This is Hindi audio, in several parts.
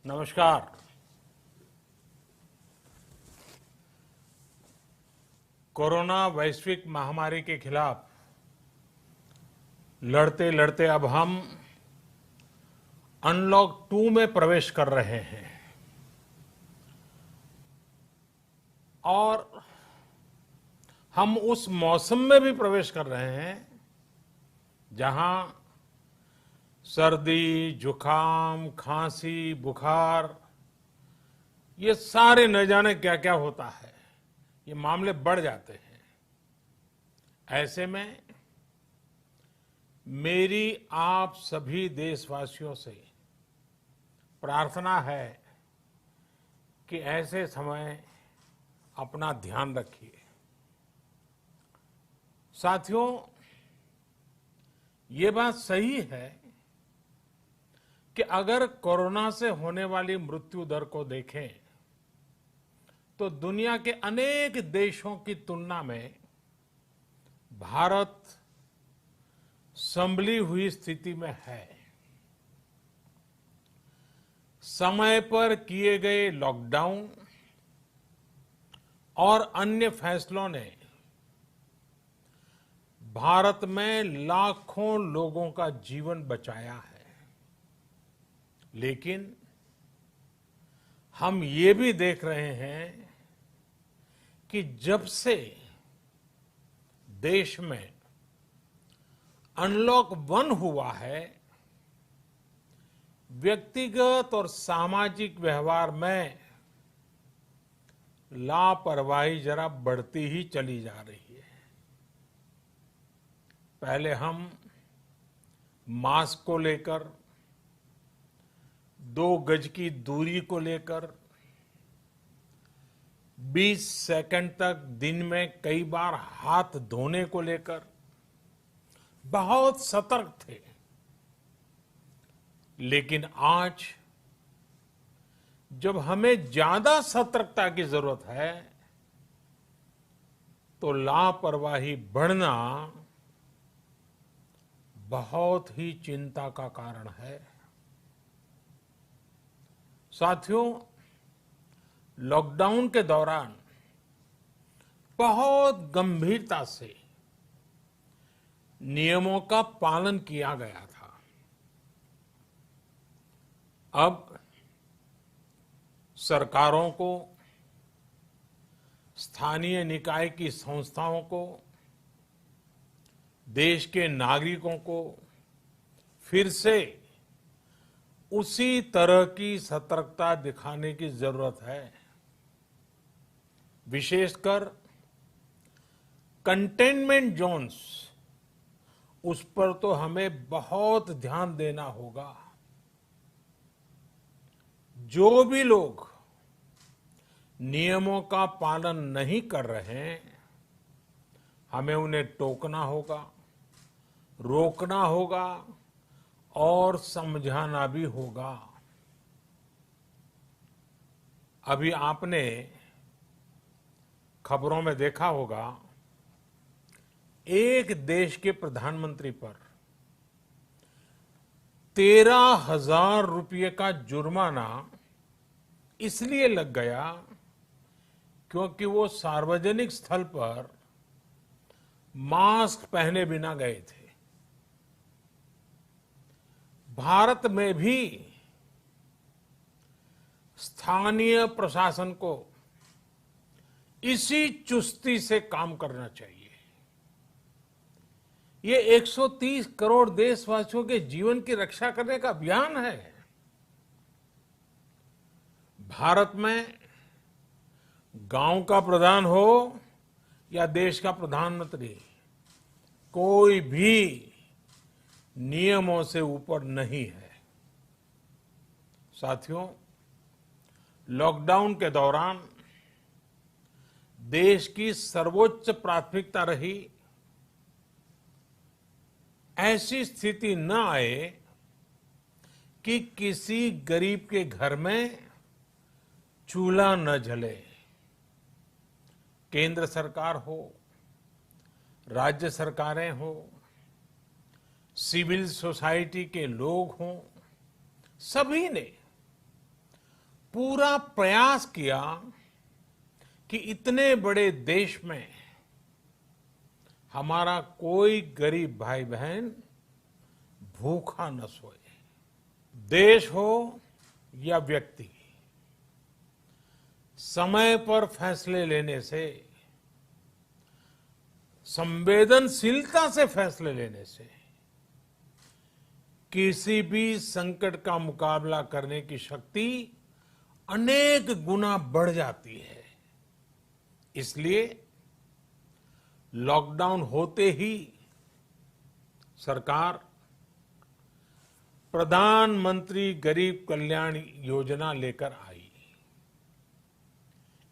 नमस्कार। कोरोना वैश्विक महामारी के खिलाफ लड़ते लड़ते अब हम अनलॉक 2 में प्रवेश कर रहे हैं और हम उस मौसम में भी प्रवेश कर रहे हैं जहां सर्दी, जुकाम, खांसी, बुखार ये सारे न जाने क्या क्या होता है, ये मामले बढ़ जाते हैं। ऐसे में मेरी आप सभी देशवासियों से प्रार्थना है कि ऐसे समय अपना ध्यान रखिए। साथियों, ये बात सही है कि अगर कोरोना से होने वाली मृत्यु दर को देखें तो दुनिया के अनेक देशों की तुलना में भारत संभली हुई स्थिति में है। समय पर किए गए लॉकडाउन और अन्य फैसलों ने भारत में लाखों लोगों का जीवन बचाया है, लेकिन हम ये भी देख रहे हैं कि जब से देश में अनलॉक 1 हुआ है, व्यक्तिगत और सामाजिक व्यवहार में लापरवाही जरा बढ़ती ही चली जा रही है। पहले हम मास्क को लेकर, 2 गज की दूरी को लेकर 20 सेकंड तक दिन में कई बार हाथ धोने को लेकर बहुत सतर्क थे, लेकिन आज जब हमें ज्यादा सतर्कता की जरूरत है तो लापरवाही बढ़ना बहुत ही चिंता का कारण है। साथियों, लॉकडाउन के दौरान बहुत गंभीरता से नियमों का पालन किया गया था। अब सरकारों को, स्थानीय निकाय की संस्थाओं को, देश के नागरिकों को फिर से उसी तरह की सतर्कता दिखाने की जरूरत है। विशेषकर कंटेनमेंट जोन्स, उस पर तो हमें बहुत ध्यान देना होगा। जो भी लोग नियमों का पालन नहीं कर रहे हैं, हमें उन्हें टोकना होगा, रोकना होगा और समझाना भी होगा। अभी आपने खबरों में देखा होगा, एक देश के प्रधानमंत्री पर 13,000 रुपये का जुर्माना इसलिए लग गया क्योंकि वो सार्वजनिक स्थल पर मास्क पहने बिना गए थे। भारत में भी स्थानीय प्रशासन को इसी चुस्ती से काम करना चाहिए। ये 130 करोड़ देशवासियों के जीवन की रक्षा करने का अभियान है। भारत में गांव का प्रधान हो या देश का प्रधानमंत्री, कोई भी नियमों से ऊपर नहीं है। साथियों, लॉकडाउन के दौरान देश की सर्वोच्च प्राथमिकता रही ऐसी स्थिति न आए कि किसी गरीब के घर में चूल्हा न जले। केंद्र सरकार हो, राज्य सरकारें हो, सिविल सोसाइटी के लोग हों, सभी ने पूरा प्रयास किया कि इतने बड़े देश में हमारा कोई गरीब भाई बहन भूखा न सोए। देश हो या व्यक्ति, समय पर फैसले लेने से, संवेदनशीलता से फैसले लेने से किसी भी संकट का मुकाबला करने की शक्ति अनेक गुना बढ़ जाती है। इसलिए लॉकडाउन होते ही सरकार प्रधानमंत्री गरीब कल्याण योजना लेकर आई।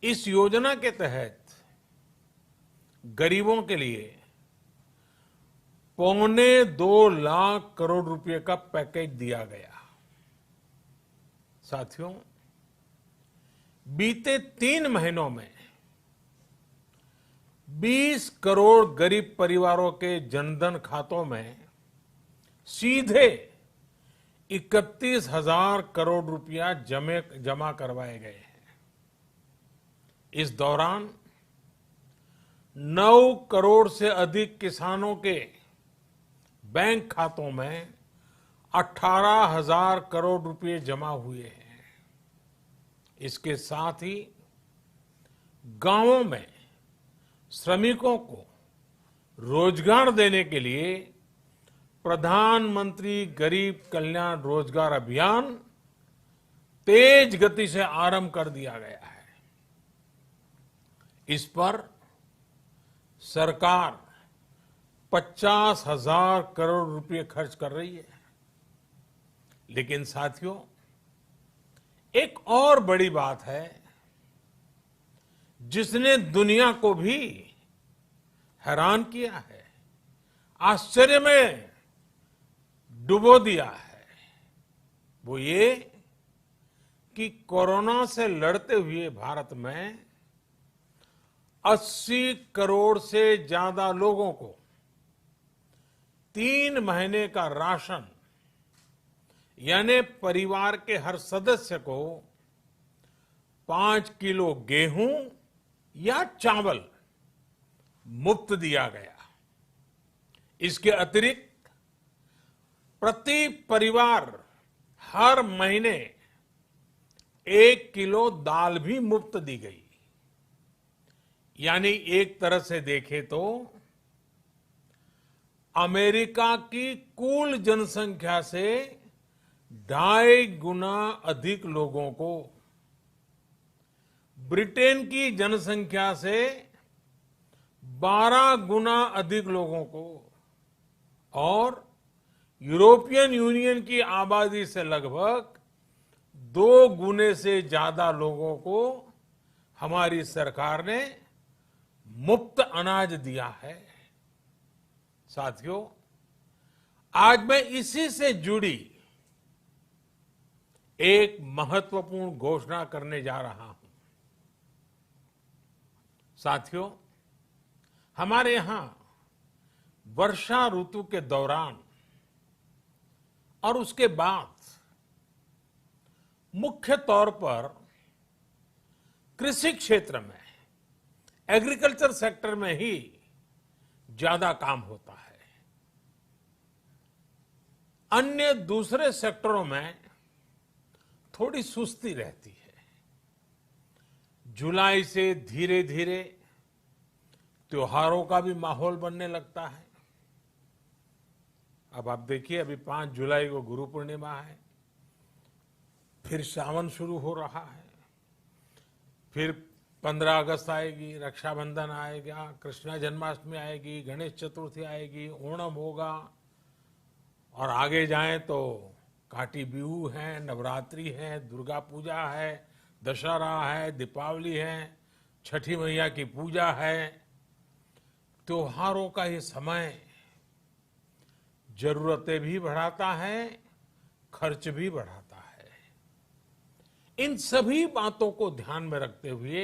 इस योजना के तहत गरीबों के लिए 2.25 लाख करोड़ रुपए का पैकेज दिया गया। साथियों, बीते 3 महीनों में 20 करोड़ गरीब परिवारों के जनधन खातों में सीधे 31,000 करोड़ रुपया जमा करवाए गए हैं। इस दौरान 9 करोड़ से अधिक किसानों के बैंक खातों में 18,000 करोड़ रुपए जमा हुए हैं। इसके साथ ही गांवों में श्रमिकों को रोजगार देने के लिए प्रधानमंत्री गरीब कल्याण रोजगार अभियान तेज गति से आरंभ कर दिया गया है। इस पर सरकार 50,000 करोड़ रुपए खर्च कर रही है। लेकिन साथियों, एक और बड़ी बात है जिसने दुनिया को भी हैरान किया है, आश्चर्य में डुबो दिया है। वो ये कि कोरोना से लड़ते हुए भारत में 80 करोड़ से ज्यादा लोगों को 3 महीने का राशन, यानी परिवार के हर सदस्य को 5 किलो गेहूं या चावल मुफ्त दिया गया। इसके अतिरिक्त प्रति परिवार हर महीने 1 किलो दाल भी मुफ्त दी गई। यानी एक तरह से देखें तो अमेरिका की कुल जनसंख्या से 2.5 गुना अधिक लोगों को, ब्रिटेन की जनसंख्या से 12 गुना अधिक लोगों को और यूरोपियन यूनियन की आबादी से लगभग 2 गुने से ज्यादा लोगों को हमारी सरकार ने मुफ्त अनाज दिया है। साथियों, आज मैं इसी से जुड़ी एक महत्वपूर्ण घोषणा करने जा रहा हूं। साथियों, हमारे यहां वर्षा ऋतु के दौरान और उसके बाद मुख्य तौर पर कृषि क्षेत्र में, एग्रीकल्चर सेक्टर में ही ज्यादा काम होता है। अन्य दूसरे सेक्टरों में थोड़ी सुस्ती रहती है। जुलाई से धीरे धीरे त्योहारों का भी माहौल बनने लगता है। अब आप देखिए, अभी 5 जुलाई को गुरु पूर्णिमा है, फिर सावन शुरू हो रहा है, फिर 15 अगस्त आएगी, रक्षाबंधन आएगा, कृष्णा जन्माष्टमी आएगी, गणेश चतुर्थी आएगी, ओणम होगा और आगे जाएं तो काटी बिहू है, नवरात्रि है, दुर्गा पूजा है, दशहरा है, दीपावली है, छठी मैया की पूजा है। त्योहारों का ये समय जरूरतें भी बढ़ाता है, खर्च भी बढ़ाता है। इन सभी बातों को ध्यान में रखते हुए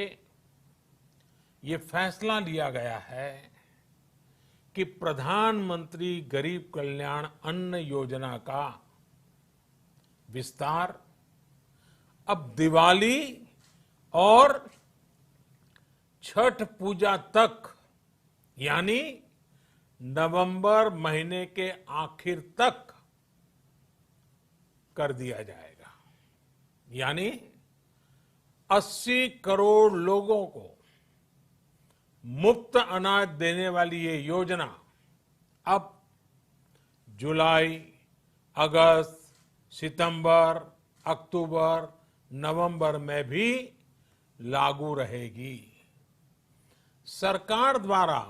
ये फैसला लिया गया है कि प्रधानमंत्री गरीब कल्याण अन्न योजना का विस्तार अब दिवाली और छठ पूजा तक, यानी नवंबर महीने के आखिर तक कर दिया जाएगा। यानी 80 करोड़ लोगों को मुफ्त अनाज देने वाली ये योजना अब जुलाई, अगस्त, सितंबर, अक्टूबर, नवंबर में भी लागू रहेगी। सरकार द्वारा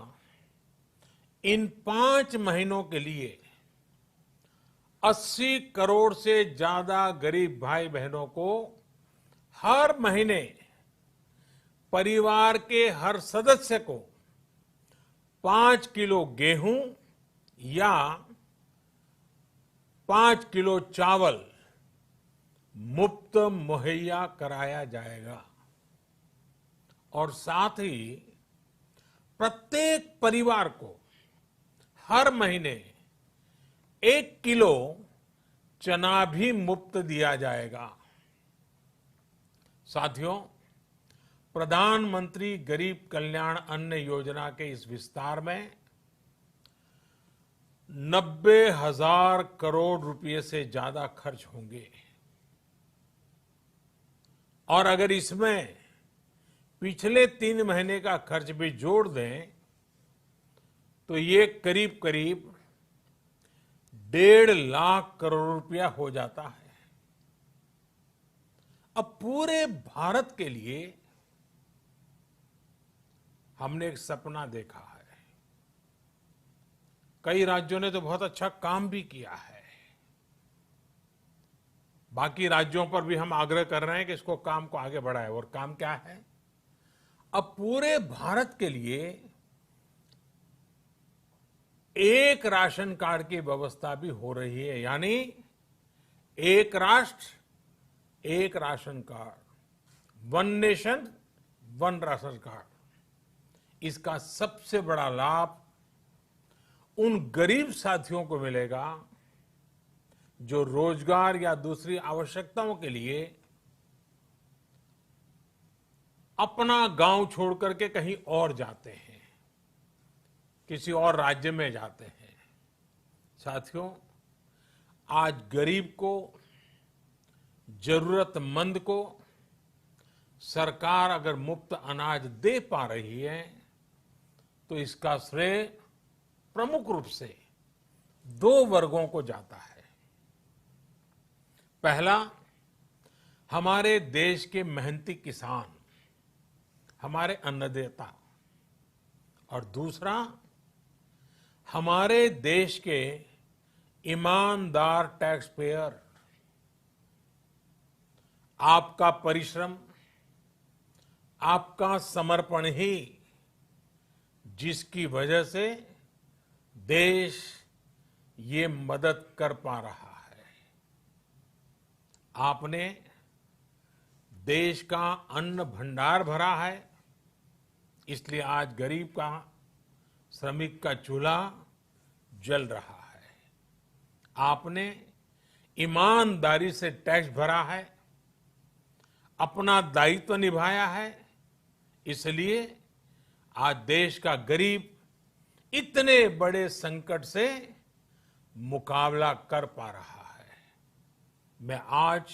इन 5 महीनों के लिए 80 करोड़ से ज्यादा गरीब भाई बहनों को हर महीने परिवार के हर सदस्य को 5 किलो गेहूं या 5 किलो चावल मुफ्त मुहैया कराया जाएगा। और साथ ही प्रत्येक परिवार को हर महीने 1 किलो चना भी मुफ्त दिया जाएगा। साथियों, प्रधानमंत्री गरीब कल्याण अन्न योजना के इस विस्तार में 90,000 करोड़ रुपए से ज्यादा खर्च होंगे। और अगर इसमें पिछले 3 महीने का खर्च भी जोड़ दें तो ये करीब करीब 1.5 लाख करोड़ रुपया हो जाता है। अब पूरे भारत के लिए हमने एक सपना देखा है। कई राज्यों ने तो बहुत अच्छा काम भी किया है। बाकी राज्यों पर भी हम आग्रह कर रहे हैं कि इसको काम को आगे बढ़ाएं। और काम क्या है? अब पूरे भारत के लिए एक राशन कार्ड की व्यवस्था भी हो रही है। यानी एक राष्ट्र एक ration card, 1 nation 1 ration card. इसका सबसे बड़ा लाभ उन गरीब साथियों को मिलेगा जो रोजगार या दूसरी आवश्यकताओं के लिए अपना गांव छोड़ करके कहीं और जाते हैं, किसी और राज्य में जाते हैं। साथियों, आज गरीब को, जरूरतमंद को सरकार अगर मुफ्त अनाज दे पा रही है तो इसका श्रेय प्रमुख रूप से 2 वर्गों को जाता है। पहला, हमारे देश के मेहनती किसान, हमारे अन्नदाता। और दूसरा, हमारे देश के ईमानदार टैक्स पेयर। आपका परिश्रम, आपका समर्पण ही जिसकी वजह से देश ये मदद कर पा रहा है। आपने देश का अन्न भंडार भरा है, इसलिए आज गरीब का, श्रमिक का चूल्हा जल रहा है। आपने ईमानदारी से टैक्स भरा है, अपना दायित्व निभाया है, इसलिए आज देश का गरीब इतने बड़े संकट से मुकाबला कर पा रहा है। मैं आज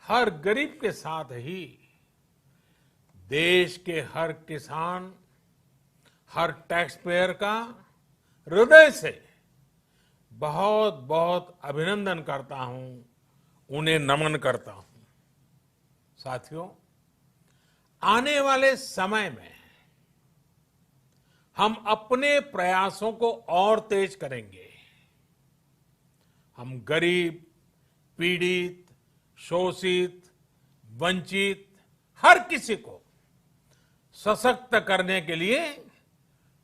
हर गरीब के साथ ही देश के हर किसान, हर टैक्स पेयर का हृदय से बहुत बहुत अभिनंदन करता हूं, उन्हें नमन करता हूं। साथियों, आने वाले समय में हम अपने प्रयासों को और तेज करेंगे। हम गरीब, पीड़ित, शोषित, वंचित हर किसी को सशक्त करने के लिए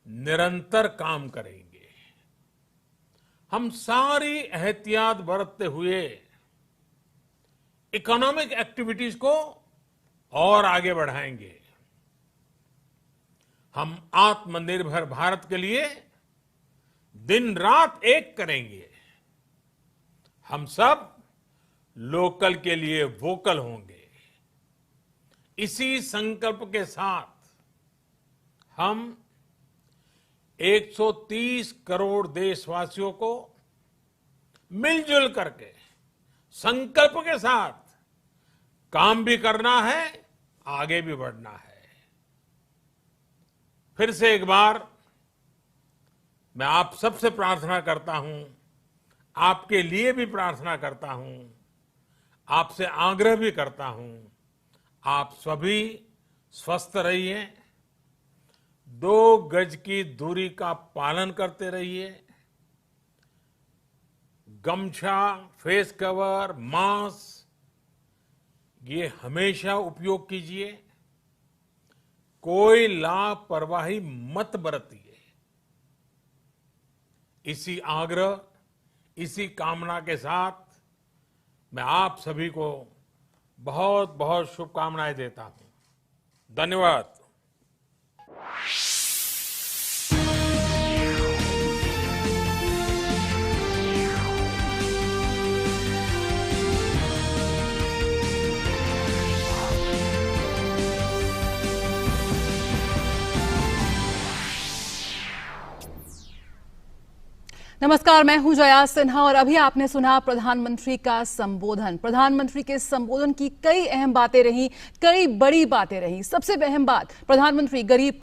निरंतर काम करेंगे। हम सारी एहतियात बरतते हुए इकोनॉमिक एक्टिविटीज को और आगे बढ़ाएंगे। हम आत्मनिर्भर भारत के लिए दिन रात एक करेंगे। हम सब लोकल के लिए वोकल होंगे। इसी संकल्प के साथ हम 130 करोड़ देशवासियों को मिलजुल करके संकल्प के साथ काम भी करना है, आगे भी बढ़ना है। फिर से एक बार मैं आप सबसे प्रार्थना करता हूं, आपके लिए भी प्रार्थना करता हूं, आपसे आग्रह भी करता हूं, आप सभी स्वस्थ रहिए, 2 गज की दूरी का पालन करते रहिए, गमछा, फेस कवर, मास्क ये हमेशा उपयोग कीजिए, कोई लापरवाही मत बरतिए। इसी आग्रह, इसी कामना के साथ मैं आप सभी को बहुत बहुत शुभकामनाएं देता हूं। धन्यवाद। नमस्कार, मैं हूं जया सिन्हा और अभी आपने सुना प्रधानमंत्री का संबोधन। प्रधानमंत्री के संबोधन की कई अहम बातें रही, कई बड़ी बातें रही। सबसे अहम बात, प्रधानमंत्री गरीब